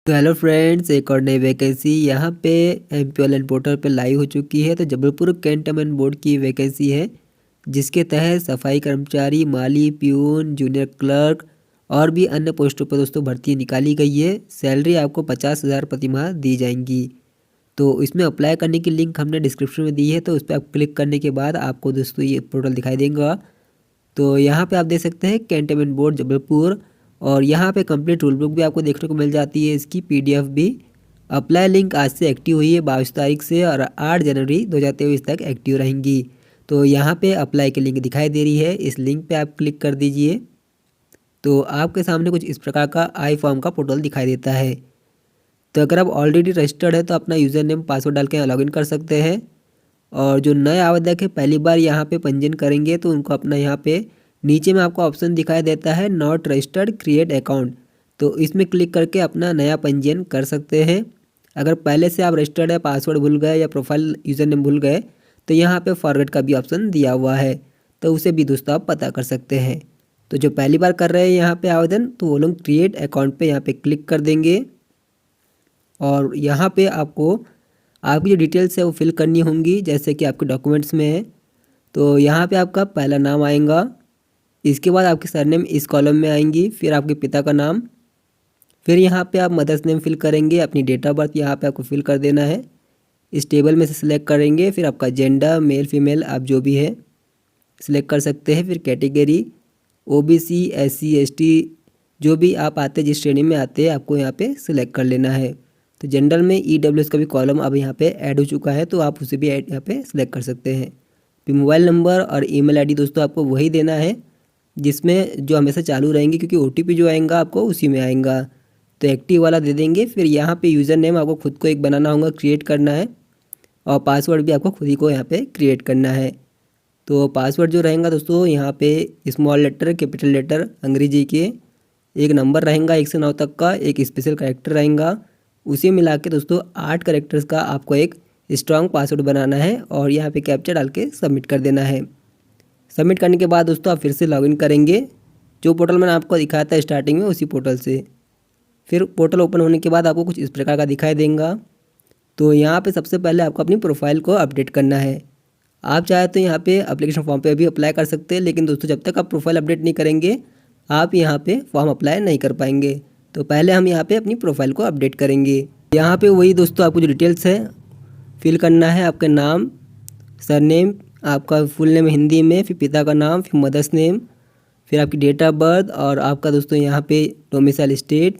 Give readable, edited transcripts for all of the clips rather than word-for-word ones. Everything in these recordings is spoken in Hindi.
तो हेलो फ्रेंड्स, एक और नई वैकेंसी यहाँ पे एमपीएलएन पोर्टल पे लाइव हो चुकी है। तो जबलपुर कैंटनमेंट बोर्ड की वैकेंसी है, जिसके तहत सफाई कर्मचारी, माली, प्यून, जूनियर क्लर्क और भी अन्य पोस्टों पर दोस्तों भर्ती निकाली गई है। सैलरी आपको 50,000 प्रति माह दी जाएंगी। तो इसमें अप्लाई करने की लिंक हमने डिस्क्रिप्शन में दी है, तो उस पर आप क्लिक करने के बाद आपको दोस्तों ये पोर्टल दिखाई देगा। तो यहाँ पे आप देख सकते हैं कैंटनमेंट बोर्ड जबलपुर, और यहाँ पे कंप्लीट रूल बुक भी आपको देखने को मिल जाती है, इसकी पीडीएफ भी। अप्लाई लिंक आज से एक्टिव हुई है 22 तारीख से, और 8 जनवरी 2023 तक एक्टिव रहेंगी। तो यहाँ पे अप्लाई की लिंक दिखाई दे रही है, इस लिंक पे आप क्लिक कर दीजिए। तो आपके सामने कुछ इस प्रकार का आई फॉर्म का पोर्टल दिखाई देता है। तो अगर आप ऑलरेडी रजिस्टर्ड है तो अपना यूज़र नेम पासवर्ड डाल के यहाँ लॉगिन कर सकते हैं। और जो नए आवेदक है पहली बार यहाँ पे पंजीयन करेंगे तो उनको अपना यहाँ पे नीचे में आपको ऑप्शन दिखाई देता है नॉट रजिस्टर्ड क्रिएट अकाउंट। तो इसमें क्लिक करके अपना नया पंजीयन कर सकते हैं। अगर पहले से आप रजिस्टर्ड है, पासवर्ड भूल गए या प्रोफाइल यूज़र नेम भूल गए, तो यहाँ पे फॉरगेट का भी ऑप्शन दिया हुआ है, तो उसे भी दोस्तों आप पता कर सकते हैं। तो जो पहली बार कर रहे हैं यहाँ पे आवेदन, तो वो लोग क्रिएट अकाउंट पे यहाँ पे क्लिक कर देंगे। और यहाँ पे आपको आपकी जो डिटेल्स है वो फिल करनी होंगी, जैसे कि आपके डॉक्यूमेंट्स में है। तो यहाँ पे आपका पहला नाम आएगा, इसके बाद आपकी सरनेम इस कॉलम में आएंगी, फिर आपके पिता का नाम, फिर यहाँ पे आप मदर्स नेम फिल करेंगे, अपनी डेट ऑफ बर्थ यहाँ पे आपको फिल कर देना है। इस टेबल में से सिलेक्ट करेंगे, फिर आपका जेंडर मेल फीमेल आप जो भी है सिलेक्ट कर सकते हैं। फिर कैटेगरी ओबीसी एससी एसटी जो भी आप आते हैं, जिस श्रेणी में आते हैं आपको यहाँ पे सिलेक्ट कर लेना है। तो जनरल में ईडब्ल्यूएस का भी कॉलम अब यहाँ पे ऐड हो चुका है, तो आप उसे भी ऐड यहाँ पे सिलेक्ट कर सकते हैं। फिर मोबाइल नंबर और ईमेल आईडी दोस्तों आपको वही देना है जिसमें जो हमेशा चालू रहेंगे, क्योंकि ओटीपी जो आएगा आपको उसी में आएगा। तो एक्टिव वाला दे देंगे। फिर यहाँ पे यूज़र नेम आपको खुद को एक बनाना होगा, क्रिएट करना है, और पासवर्ड भी आपको खुद ही को यहाँ पे क्रिएट करना है। तो पासवर्ड जो रहेगा दोस्तों, यहाँ पे स्मॉल लेटर कैपिटल लेटर अंग्रेजी के, एक नंबर रहेगा 1 से 9 तक का, एक स्पेशल कैरेक्टर रहेगा, उसे मिला के दोस्तों 8 कैरेक्टर्स का आपको एक स्ट्रॉन्ग पासवर्ड बनाना है, और यहाँ पे कैप्चा डाल के सबमिट कर देना है। सबमिट करने के बाद दोस्तों आप फिर से लॉगिन करेंगे, जो पोर्टल मैंने आपको दिखाया था स्टार्टिंग में उसी पोर्टल से। फिर पोर्टल ओपन होने के बाद आपको कुछ इस प्रकार का दिखाई देगा। तो यहाँ पे सबसे पहले आपको अपनी प्रोफाइल को अपडेट करना है। आप चाहे तो यहाँ पे एप्लीकेशन फॉर्म पे भी अप्लाई कर सकते हैं, लेकिन दोस्तों जब तक आप प्रोफाइल अपडेट नहीं करेंगे आप यहाँ पे फॉर्म अप्लाई नहीं कर पाएंगे। तो पहले हम यहाँ पे अपनी प्रोफाइल को अपडेट करेंगे। यहाँ पे वही दोस्तों आपको जो डिटेल्स है फिल करना है, आपका नाम, सरनेम, आपका फुल नेम हिंदी में, फिर पिता का नाम, फिर मदर्स नेम, फिर आपकी डेट ऑफ बर्थ, और आपका दोस्तों यहाँ पे डोमिसाइल स्टेट,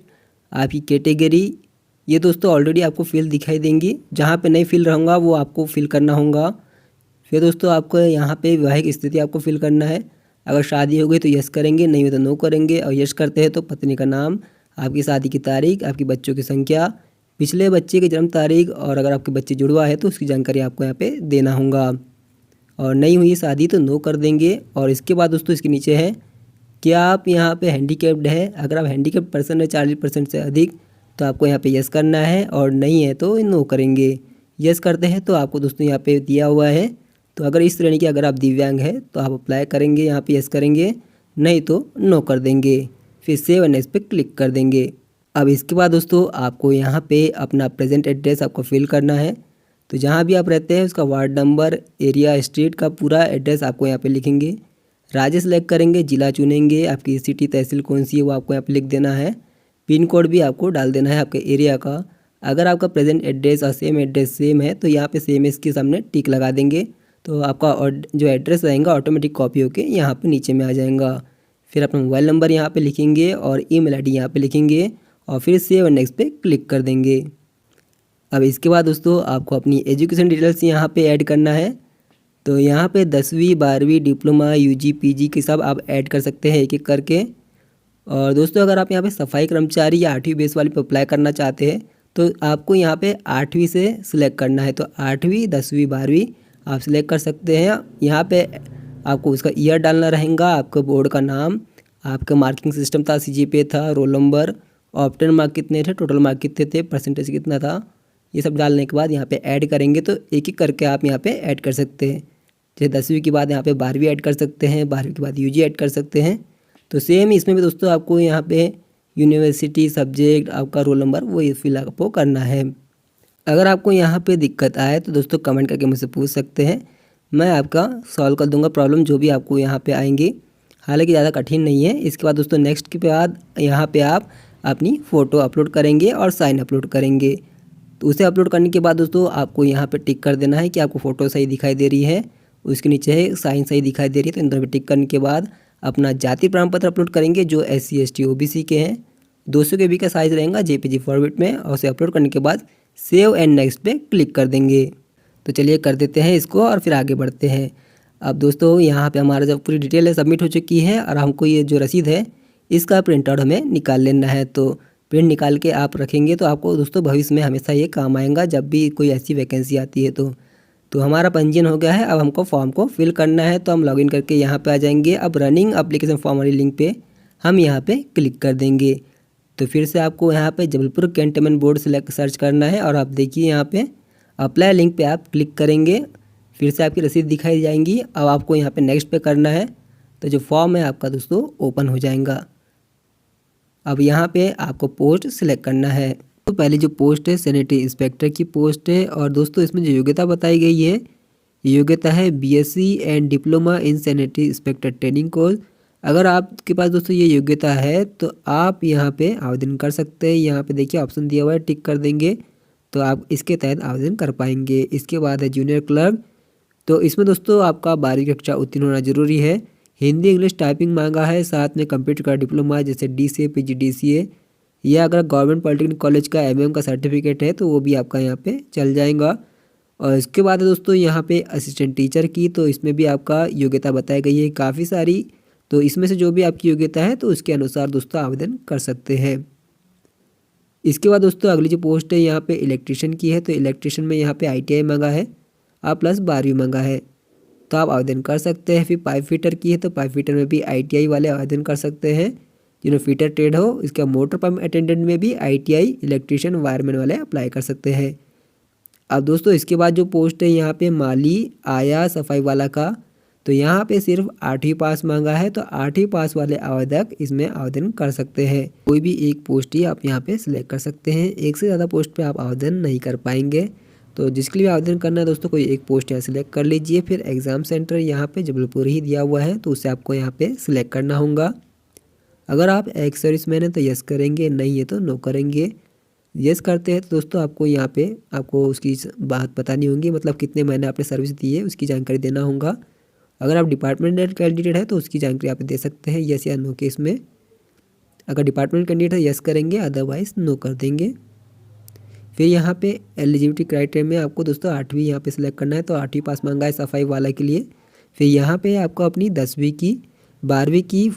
आपकी कैटेगरी। ये दोस्तों ऑलरेडी आपको फिल दिखाई देंगी, जहाँ पे नहीं फिल रहूँगा वो आपको फिल करना होगा। फिर दोस्तों आपको यहाँ पे वैवाहिक स्थिति आपको फिल करना है। अगर शादी हो गई तो यस करेंगे, नहीं हो तो नो करेंगे, और यस करते हैं तो पत्नी का नाम, आपकी शादी की तारीख, आपकी बच्चों की संख्या, पिछले बच्चे की जन्म तारीख, और अगर आपके बच्चे जुड़वा है तो उसकी जानकारी आपको यहाँ पे देना होगा। और नहीं हुई शादी तो नो कर देंगे। और इसके बाद दोस्तों इसके नीचे है, क्या आप यहाँ पे हैंडीकैप्ड है? अगर आप हैंडीकैप्ड पर्सन है 40% से अधिक तो आपको यहाँ पे यस करना है, और नहीं है तो नो करेंगे। यस करते हैं तो आपको दोस्तों यहाँ पे दिया हुआ है, तो अगर इस श्रेणी के अगर आप दिव्यांग है तो आप अप्लाई करेंगे, यहाँ पे यस करेंगे, नहीं तो नो कर देंगे। फिर सेव एंड नेक्स्ट पे क्लिक कर देंगे। अब इसके बाद दोस्तों आपको यहाँ पे अपना प्रेजेंट एड्रेस आपको फिल करना है। तो जहाँ भी आप रहते हैं उसका वार्ड नंबर, एरिया, स्ट्रीट का पूरा एड्रेस आपको यहाँ पे लिखेंगे। राज्य सेलेक्ट करेंगे, जिला चुनेंगे, आपकी सिटी तहसील कौन सी है वो आपको यहाँ पे लिख देना है। पिन कोड भी आपको डाल देना है आपके एरिया का। अगर आपका प्रेजेंट एड्रेस और सेम एड्रेस सेम है तो यहाँ पे सेम इसके सामने टिक लगा देंगे, तो आपका जो एड्रेस रहेगा ऑटोमेटिक कॉपी होके यहाँ पे नीचे में आ जाएगा। फिर अपना मोबाइल नंबर यहाँ पे लिखेंगे और ईमेल आईडी यहाँ पे लिखेंगे, और फिर सेव एंड नेक्स्ट पे क्लिक कर देंगे। अब इसके बाद दोस्तों आपको अपनी एजुकेशन डिटेल्स यहाँ पे ऐड करना है। तो यहाँ पे 10वीं 12वीं डिप्लोमा यूजी पीजी के सब आप ऐड कर सकते हैं एक एक करके। और दोस्तों अगर आप यहाँ पे सफाई कर्मचारी या 8वीं बेस वाले पे अप्लाई करना चाहते हैं तो आपको यहाँ पे 8वीं से सिलेक्ट करना है। तो 8वीं 10वीं 12वीं आप सिलेक्ट कर सकते हैं। यहाँ पे आपको उसका ईयर डालना रहेगा, आपका बोर्ड का नाम, आपका मार्किंग सिस्टम था, सीजीपीए था, रोल नंबर, ऑप्टेन मार्क कितने थे, टोटल मार्क कितने थे, परसेंटेज कितना था, ये सब डालने के बाद यहाँ पे ऐड करेंगे। तो एक एक करके आप यहाँ पे ऐड कर सकते हैं। जैसे 10वीं के बाद यहाँ पे 12वीं ऐड कर सकते हैं, 12वीं के बाद यूजी ऐड कर सकते हैं। तो सेम इसमें भी दोस्तों आपको यहाँ पे यूनिवर्सिटी, सब्जेक्ट, आपका रोल नंबर, वो ये फिल आपको करना है। अगर आपको यहाँ पे दिक्कत आए तो दोस्तों कमेंट करके मुझसे पूछ सकते हैं, मैं आपका सॉल्व कर दूंगा प्रॉब्लम जो भी आपको यहाँ पे आएंगी। हालांकि ज़्यादा कठिन नहीं है। इसके बाद दोस्तों नेक्स्ट के बाद यहाँ पे आप अपनी फ़ोटो अपलोड करेंगे और साइन अपलोड करेंगे। तो उसे अपलोड करने के बाद दोस्तों आपको यहाँ पे टिक कर देना है कि आपको फ़ोटो सही दिखाई दे रही है, उसके नीचे है साइन सही दिखाई दे रही है। तो इन दोनों पे टिक करने के बाद अपना जाति प्रमाण पत्र अपलोड करेंगे जो SC ST OBC के हैं। 200 KB का साइज़ रहेगा JPG फॉर्मेट में, और उसे अपलोड करने के बाद सेव एंड नेक्स्ट पे क्लिक कर देंगे। तो चलिए कर देते हैं इसको और फिर आगे बढ़ते हैं। अब दोस्तों यहाँ पे हमारा जब पूरी डिटेल है सबमिट हो चुकी है और हमको ये जो रसीद है इसका प्रिंट आउट हमें निकाल लेना है। तो प्रिंट निकाल के आप रखेंगे तो आपको दोस्तों भविष्य में हमेशा ये काम आएगा जब भी कोई ऐसी वैकेंसी आती है। तो हमारा पंजीयन हो गया है। अब हमको फॉर्म को फिल करना है, तो हम लॉगिन करके यहाँ पे आ जाएंगे। अब रनिंग एप्लीकेशन फॉर्म वाली लिंक पे हम यहाँ पे क्लिक कर देंगे। तो फिर से आपको यहाँ पे Jabalpur cantonment board select search करना है और आप देखिए यहाँ पे अप्लाई लिंक पे आप क्लिक करेंगे। फिर से आपकी रसीद दिखाई जाएंगी। अब आपको यहाँ पे नेक्स्ट पे करना है, तो जो फॉर्म है आपका दोस्तों ओपन हो जाएगा। अब यहाँ पे आपको पोस्ट सिलेक्ट करना है। तो पहले जो पोस्ट है सैनिटरी इंस्पेक्टर की पोस्ट है, और दोस्तों इसमें जो योग्यता बताई गई है योग्यता है BSc and diploma in sanitary inspector training course. अगर आपके पास दोस्तों ये योग्यता है तो आप यहाँ पे आवेदन कर सकते हैं। यहाँ पे देखिए ऑप्शन दिया हुआ है, टिक कर देंगे तो आप इसके तहत आवेदन कर पाएंगे। इसके बाद है जूनियर क्लर्क। तो इसमें दोस्तों आपका 12वीं कक्षा उत्तीर्ण होना जरूरी है। हिंदी इंग्लिश टाइपिंग मांगा है, साथ में कंप्यूटर का डिप्लोमा जैसे DCA PG DCA, या अगर गवर्नमेंट पॉलिटेक्निक कॉलेज का MM का सर्टिफिकेट है तो वो भी आपका यहाँ पे चल जाएगा। और इसके बाद है दोस्तों यहाँ पे असिस्टेंट टीचर की, तो इसमें भी आपका योग्यता बताई गई है काफ़ी सारी। तो इसमें से जो भी आपकी योग्यता है तो उसके अनुसार दोस्तों आवेदन कर सकते हैं। इसके बाद दोस्तों अगली जो पोस्ट है यहाँ पे इलेक्ट्रीशियन की है। तो इलेक्ट्रीशियन में यहाँ पे ITI मांगा है और प्लस 12वीं मांगा है, तो आप आवेदन कर सकते हैं। फिर पाइप फिटर की है, तो पाइप फिटर में भी ITI वाले आवेदन कर सकते हैं जिन्हें फिटर ट्रेड हो। इसका मोटर पंप अटेंडेंट में भी ITI इलेक्ट्रीशियन वायरमैन वाले अप्लाई कर सकते हैं। अब दोस्तों इसके बाद जो पोस्ट है यहाँ पे माली आया सफाई वाला का, तो यहाँ पे सिर्फ 8वीं पास मांगा है, तो 8वीं पास वाले आवेदक इसमें आवेदन कर सकते हैं। कोई भी एक पोस्ट ही आप यहाँ पे सिलेक्ट कर सकते हैं, एक से ज़्यादा पोस्ट पे आप आवेदन नहीं कर पाएंगे। तो जिसके लिए आवेदन करना है दोस्तों कोई एक पोस्ट यहाँ सिलेक्ट कर लीजिए। फिर एग्ज़ाम सेंटर यहाँ पे जबलपुर ही दिया हुआ है, तो उसे आपको यहाँ पे सिलेक्ट करना होगा। अगर आप एक्स सर्विसमैन हैं तो यस करेंगे, नहीं है तो नो करेंगे। यस करते हैं तो दोस्तों आपको यहाँ पे आपको उसकी बात बतानी होगी, मतलब कितने महीने आपने सर्विस दी है उसकी जानकारी देना होगा। अगर आप डिपार्टमेंट कैंडिडेट है तो उसकी जानकारी आप दे सकते हैं यस या नो केस में। अगर डिपार्टमेंट कैंडिडेट है यस करेंगे, अदरवाइज नो कर देंगे। फिर यहाँ पे एलिजिबिलिटी क्राइटेरिया में आपको दोस्तों 8वीं यहाँ पे सिलेक्ट करना है, तो 8वीं पास मांगा है सफाई वाला के लिए। फिर यहाँ पे आपको अपनी 10वीं की, 12वीं की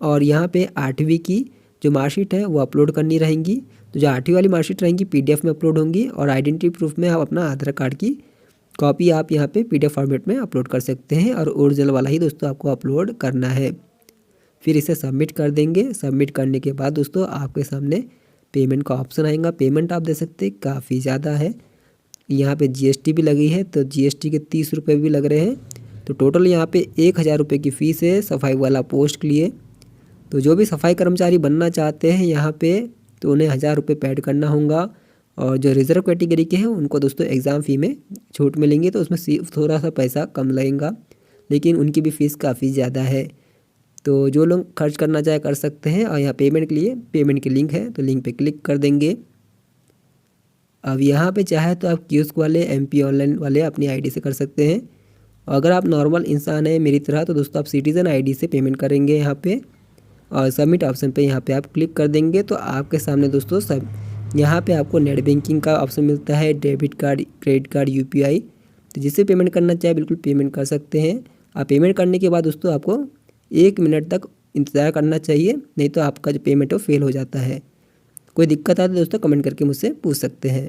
और यहाँ पे 8वीं की जो मार्कशीट है वो अपलोड करनी रहेंगी। तो जो 8वीं वाली मार्कशीट रहेंगी PDF में अपलोड होंगी, और आइडेंटिटी प्रूफ में आप अपना आधार कार्ड की कॉपी आप यहाँ पे PDF फॉर्मेट में अपलोड कर सकते हैं, और ओरिजिनल वाला ही दोस्तों आपको अपलोड करना है। फिर इसे सबमिट कर देंगे। सबमिट करने के बाद दोस्तों आपके सामने पेमेंट का ऑप्शन आएगा। पेमेंट आप दे सकते हैं, काफ़ी ज़्यादा है। यहाँ पे GST भी लगी है, तो GST के 30 रुपये भी लग रहे हैं। तो टोटल यहाँ पे 1000 रुपये की फ़ीस है सफाई वाला पोस्ट के लिए। तो जो भी सफाई कर्मचारी बनना चाहते हैं यहाँ पे, तो उन्हें 1000 रुपये पेड करना होगा। और जो रिजर्व कैटेगरी के हैं उनको दोस्तों एग्ज़ाम फ़ी में छूट मिलेंगी, तो उसमें सिर्फ थोड़ा सा पैसा कम लगेगा, लेकिन उनकी भी फ़ीस काफ़ी ज़्यादा है। तो जो लोग खर्च करना चाहे कर सकते हैं। और यहाँ पेमेंट के लिए पेमेंट की लिंक है, तो लिंक पे क्लिक कर देंगे। अब यहाँ पे चाहे तो आप कियोस्क वाले MP ऑनलाइन वाले अपनी ID से कर सकते हैं। और अगर आप नॉर्मल इंसान हैं मेरी तरह, तो दोस्तों आप सिटीज़न ID से पेमेंट करेंगे यहाँ पे, और सबमिट ऑप्शन पे यहाँ पे आप क्लिक कर देंगे। तो आपके सामने दोस्तों सब यहाँ पे आपको नेट बैंकिंग का ऑप्शन मिलता है, debit card, credit card, UPI, तो जिससे पेमेंट करना चाहे बिल्कुल पेमेंट कर सकते हैं। आप पेमेंट करने के बाद दोस्तों आपको 1 मिनट तक इंतज़ार करना चाहिए, नहीं तो आपका जो पेमेंट है वो फेल हो जाता है। कोई दिक्कत आए तो दोस्तों कमेंट करके मुझसे पूछ सकते हैं।